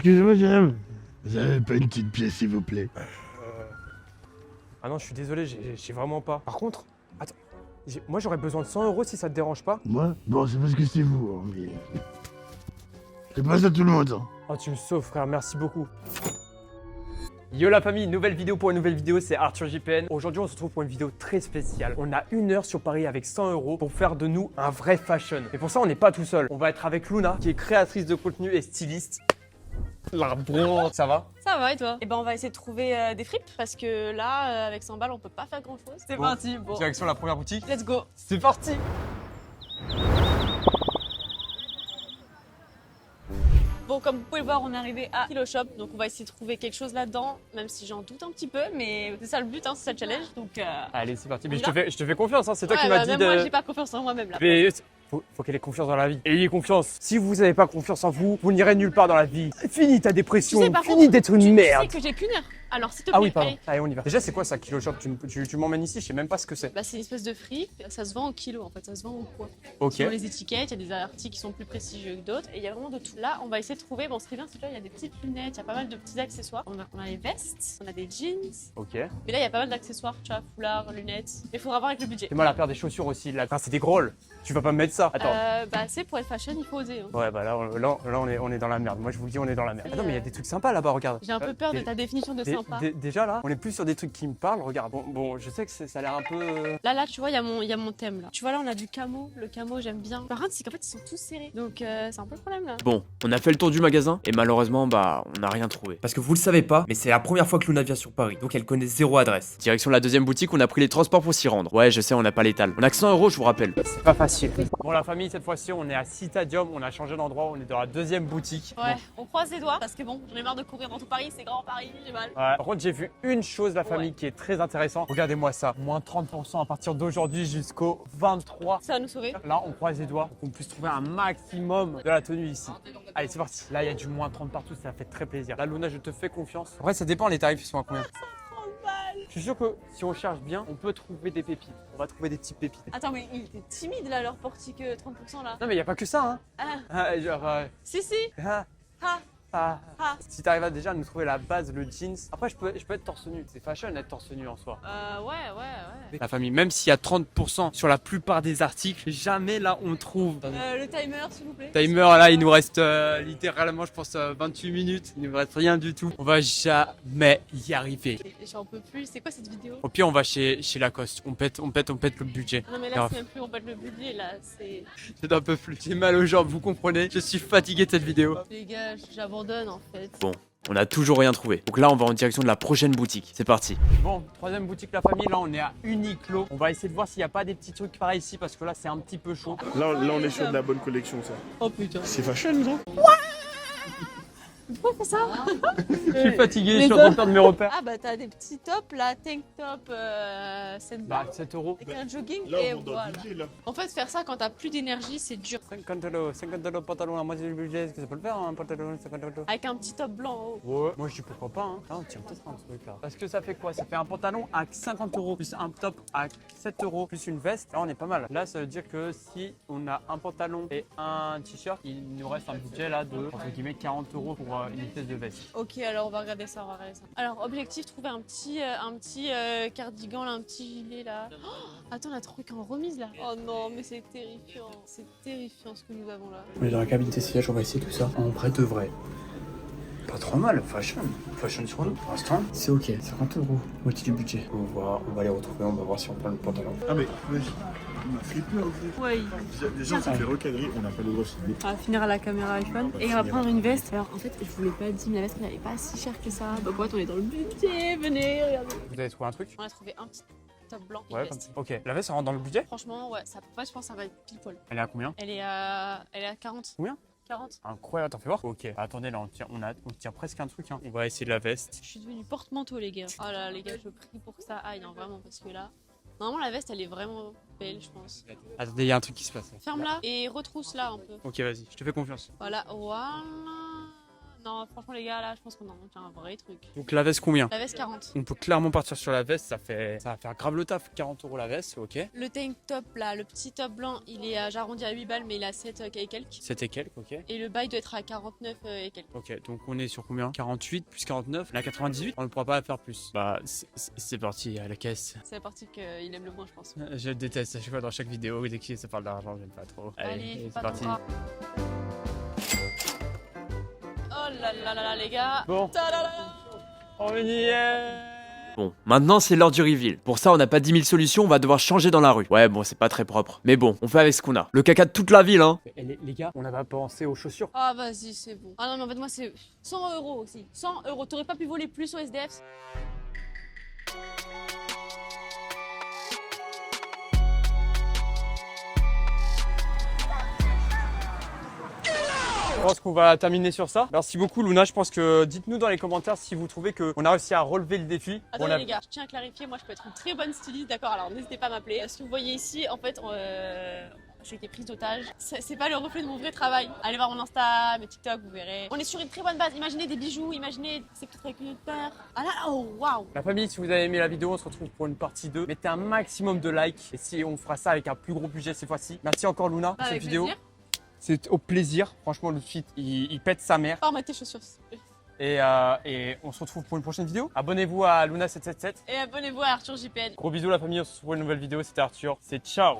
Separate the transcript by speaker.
Speaker 1: Excusez-moi, madame. Vous avez pas une petite pièce, s'il vous plaît?
Speaker 2: Ah non, je suis désolé, j'ai vraiment pas. Par contre, attends, moi j'aurais besoin de 100 € si ça te dérange pas.
Speaker 1: Moi? Bon, c'est parce que c'est vous, hein, mais... C'est pas ça tout le monde, hein.
Speaker 2: Oh, tu me sauves, frère, merci beaucoup. Yo la famille, nouvelle vidéo pour une nouvelle vidéo, c'est Arthur JPN. Aujourd'hui, on se retrouve pour une vidéo très spéciale. On a 1 heure sur Paris avec 100 € pour faire de nous un vrai fashion. Et pour ça, on n'est pas tout seul. On va être avec Luna, qui est créatrice de contenu et styliste. La bronze, ça va?
Speaker 3: Ça va et toi? Eh ben on va essayer de trouver des fripes parce que là avec 100 balles on peut pas faire grand chose. C'est
Speaker 2: Bon,
Speaker 3: parti, bon.
Speaker 2: Direction la première boutique.
Speaker 3: Let's go.
Speaker 2: C'est parti.
Speaker 3: Bon, comme vous pouvez le voir, on est arrivé à Kilo Shop, donc on va essayer de trouver quelque chose là-dedans, même si j'en doute un petit peu, mais c'est ça le but, hein, c'est ça le challenge, donc...
Speaker 2: Allez, c'est parti. Mais
Speaker 3: On
Speaker 2: je te fais confiance, hein. C'est toi
Speaker 3: ouais,
Speaker 2: qui m'as
Speaker 3: bah,
Speaker 2: dit
Speaker 3: même
Speaker 2: de...
Speaker 3: moi j'ai pas confiance en moi-même là.
Speaker 2: Mais faut qu'elle ait confiance dans la vie. Ayez confiance. Si vous n'avez pas confiance en vous, vous n'irez nulle part dans la vie. Fini ta dépression.
Speaker 3: Tu sais, par
Speaker 2: Fini
Speaker 3: contre,
Speaker 2: d'être une
Speaker 3: Tu
Speaker 2: merde.
Speaker 3: sais que j'ai qu'une heure, alors s'il te plaît,
Speaker 2: Ah oui, pardon.
Speaker 3: allez.
Speaker 2: Allez, on y va. Déjà, c'est quoi ça, Kilo Shop? Tu m'emmènes ici, je sais même pas ce que c'est.
Speaker 3: Bah, c'est une espèce de fripe, ça se vend au kilo en fait, ça se vend au poids.
Speaker 2: Ok.
Speaker 3: Sur les étiquettes, il y a des articles qui sont plus prestigieux que d'autres, et il y a vraiment de tout. Là, on va essayer de trouver, bon ce qui est bien c'est que là il y a des petites lunettes, il y a pas mal de petits accessoires. On a les vestes, on a des jeans,
Speaker 2: Ok.
Speaker 3: mais là il y a pas mal d'accessoires, tu vois, foulard, lunettes. Il faudra voir avec le budget.
Speaker 2: C'est moi la paire des chaussures aussi. Là, enfin, c'est des grolls. Tu vas pas me mettre ça. Attends.
Speaker 3: Bah c'est pour être fashion, il faut oser. Hein.
Speaker 2: Ouais, bah là, on est dans la merde. Moi, je vous le dis, on est dans la merde. Attends, mais il y a des trucs sympas là-bas, regarde.
Speaker 3: J'ai un peu peur de ta définition de sympa.
Speaker 2: Déjà là, on est plus sur des trucs qui me parlent. Regarde. Bon, je sais que ça a l'air un peu.
Speaker 3: Là, tu vois, il y a mon thème là. Tu vois, là, on a du camo. Le camo, j'aime bien. Par contre, c'est qu'en fait, ils sont tous serrés. Donc, c'est un peu le problème là.
Speaker 4: Bon, on a fait le tour du magasin et malheureusement, bah, on n'a rien trouvé. Parce que vous le savez pas, mais c'est la première fois que Luna vient sur Paris, donc elle connaît zéro adresse. Direction la deuxième boutique, on a pris les transports pour s'y rendre. Ouais, je sais, on n'a pas l'étal. On a que 100 €, je vous rappelle.
Speaker 2: C'est pas facile. Bon, la famille, cette fois-ci, on est à Citadium. On a changé d'endroit. On est dans la deuxième boutique.
Speaker 3: Ouais, on croise les doigts parce que bon, j'en ai marre de courir dans tout Paris. C'est grand Paris, j'ai mal.
Speaker 2: Ouais. Par contre, j'ai vu une chose, la famille, qui est très intéressante. Regardez-moi ça. Moins 30% à partir d'aujourd'hui jusqu'au 23.
Speaker 3: Ça va nous sauver.
Speaker 2: Là, on croise les doigts pour qu'on puisse trouver un maximum de la tenue ici. Allez, c'est parti. Là, il y a du moins 30 partout. Ça fait très plaisir. Là, Luna, je te fais confiance. Après, ça dépend. Les tarifs, ils sont à combien?
Speaker 3: 130 balles.
Speaker 2: Je suis sûr que si on cherche bien, on peut trouver des pépites. On va trouver des petites pépites.
Speaker 3: Attends, mais il était timide là, leur portique 30% là.
Speaker 2: Non, mais il n'y a pas que ça, hein.
Speaker 3: Ah,
Speaker 2: Genre.
Speaker 3: si, si.
Speaker 2: Ah,
Speaker 3: Ah,
Speaker 2: ah.
Speaker 3: ah.
Speaker 2: Si t'arrives à déjà nous trouver la base, le jeans. Après, je peux être torse nu. C'est fashion d'être torse nu en soi.
Speaker 3: Ouais.
Speaker 2: La famille, même s'il y a 30% sur la plupart des articles, jamais là on trouve.
Speaker 3: Le timer, s'il vous plaît.
Speaker 2: Timer, là, il nous reste littéralement, je pense, 28 minutes. Il ne nous reste rien du tout. On va jamais y arriver.
Speaker 3: J'en peux plus. C'est quoi cette vidéo?
Speaker 2: Au pire, on va chez Lacoste. On pète le budget.
Speaker 3: Non, mais là, c'est même plus on pète le budget là. C'est.
Speaker 2: Je n'en peux plus. J'ai mal aux jambes, vous comprenez? Je suis fatigué de cette vidéo.
Speaker 3: Les gars, j'abandonne en fait.
Speaker 4: Bon, on a toujours rien trouvé. Donc là, on va en direction de la prochaine boutique. C'est parti.
Speaker 2: Bon, troisième boutique, la famille. Là, on est à Uniqlo. On va essayer de voir s'il n'y a pas des petits trucs pareils ici parce que là, c'est un petit peu chaud.
Speaker 5: Là, on est sur de la bonne collection, ça.
Speaker 3: Oh putain.
Speaker 5: C'est fashion, non?
Speaker 3: Pourquoi on fait ça?
Speaker 2: Je suis fatigué, je suis en train de perdre mes repères.
Speaker 3: Ah bah t'as des petits tops là, tank top, 7
Speaker 2: Bah,
Speaker 3: balles
Speaker 2: 7 €.
Speaker 3: avec un jogging
Speaker 5: Là,
Speaker 3: et
Speaker 5: on monte dans
Speaker 3: voilà.
Speaker 5: le budget, là.
Speaker 3: En fait faire ça quand t'as plus d'énergie c'est dur.
Speaker 2: 50 € pantalon, la moitié du budget, est-ce que ça peut le faire, un pantalon 50 €?
Speaker 3: Avec un petit top blanc en haut.
Speaker 2: Ouais, moi je dis pourquoi pas, hein. Ah, on tient peut-être un truc là. Parce que ça fait quoi? Ça fait un pantalon à 50 € plus un top à 7 € plus une veste. Là, on est pas mal. Là, ça veut dire que si on a un pantalon et un t-shirt, il nous reste un budget là de entre guillemets 40 € pour une espèce de veste.
Speaker 3: Ok alors on va regarder ça, Alors objectif trouver un petit cardigan là, un petit gilet là. Oh, attends on a trouvé qu'en remise là. Oh non mais c'est terrifiant ce que nous avons là.
Speaker 6: On est dans la cabine d'essayage, on va essayer tout ça en vrai de vrai. Pas trop mal, fashion sur nous pour l'instant. C'est ok, 50 €, moitié du budget. On va les retrouver, on va voir si on prend le pantalon.
Speaker 5: Ah, mais vas-y. On a flippé, en fait.
Speaker 3: Ouais.
Speaker 5: Déjà, on s'est fait recadrer, on n'a pas le droit de filmer.
Speaker 3: On va finir à la caméra iPhone et on va prendre une veste. Alors en fait je voulais pas dire mais la veste elle n'est pas si chère que ça. Donc en fait on est dans le budget, venez regardez.
Speaker 2: Vous avez trouvé un truc?
Speaker 3: On a trouvé un petit top blanc et
Speaker 2: Ouais,
Speaker 3: une veste.
Speaker 2: ok. La veste, ça rentre dans le budget?
Speaker 3: Franchement ouais, ça, je pense que ça va être pile poil.
Speaker 2: Elle est à combien?
Speaker 3: Elle est à 40.
Speaker 2: Combien?
Speaker 3: 40.
Speaker 2: Incroyable, t'en fais voir? Ok. Attendez, là, on tient presque un truc, hein. On va essayer de la veste.
Speaker 3: Je suis devenue porte-manteau les gars. Oh là les gars, je prie pour que ça aille hein, vraiment parce que là, normalement la veste elle est vraiment belle je pense.
Speaker 2: Attendez, il y a un truc qui se passe.
Speaker 3: Ferme-la et retrousse-la un peu.
Speaker 2: Ok, vas-y, je te fais confiance.
Speaker 3: Voilà. Non, franchement, les gars, là, je pense qu'on a un vrai truc.
Speaker 2: Donc la veste combien?
Speaker 3: La veste 40.
Speaker 2: On peut clairement partir sur la veste, ça va faire grave le taf. 40 € la veste, ok.
Speaker 3: Le tank top, là, le petit top blanc, il est, j'arrondis à 8 balles, mais il a 7 et quelques.
Speaker 2: 7 et quelques, ok.
Speaker 3: Et le bail doit être à 49 et quelques.
Speaker 2: Ok, donc on est sur combien? 48 plus 49, là 98, on ne pourra pas faire plus. Bah, c'est parti à la caisse.
Speaker 3: C'est la partie qu'il aime le moins, je pense.
Speaker 2: Je déteste à chaque fois dans chaque vidéo, dès que ça parle d'argent, j'aime pas trop.
Speaker 3: Allez,
Speaker 2: c'est parti.
Speaker 3: Oh là là là là, les gars.
Speaker 2: Bon,
Speaker 3: Ta-da-da.
Speaker 2: on y est.
Speaker 4: Bon, maintenant c'est l'heure du reveal. Pour ça, on n'a pas 10 000 solutions, on va devoir changer dans la rue. Ouais, bon, c'est pas très propre. Mais bon, on fait avec ce qu'on a. Le caca de toute la ville, hein.
Speaker 2: Les gars, on n'a pas pensé aux chaussures.
Speaker 3: Ah, vas-y, c'est bon. Ah non, mais en fait, moi, c'est 100 € aussi. 100 €. T'aurais pas pu voler plus au SDF?
Speaker 2: Je pense qu'on va terminer sur ça. Merci beaucoup Luna, je pense que dites-nous dans les commentaires si vous trouvez qu'on a réussi à relever le défi.
Speaker 3: Attendez les gars, je tiens à clarifier, moi je peux être une très bonne styliste, d'accord? Alors n'hésitez pas à m'appeler. Ce que vous voyez ici, en fait, j'ai été prise d'otage. C'est pas le reflet de mon vrai travail. Allez voir mon Insta, mes TikTok, vous verrez. On est sur une très bonne base. Imaginez des bijoux, imaginez c'est peut-être avec une paire. Ah là, oh waouh!
Speaker 2: La famille, si vous avez aimé la vidéo, on se retrouve pour une partie 2. Mettez un maximum de likes et si on fera ça avec un plus gros budget cette fois-ci. Merci encore Luna pour cette
Speaker 3: Avec
Speaker 2: vidéo.
Speaker 3: plaisir.
Speaker 2: C'est au plaisir. Franchement, le fit, il pète sa mère.
Speaker 3: Oh, mets tes chaussures. s'il te plaît.
Speaker 2: Et on se retrouve pour une prochaine vidéo. Abonnez-vous à Luna777.
Speaker 3: Et abonnez-vous à Arthur JPN.
Speaker 2: Gros bisous la famille, on se retrouve pour une nouvelle vidéo. C'était Arthur. C'est ciao!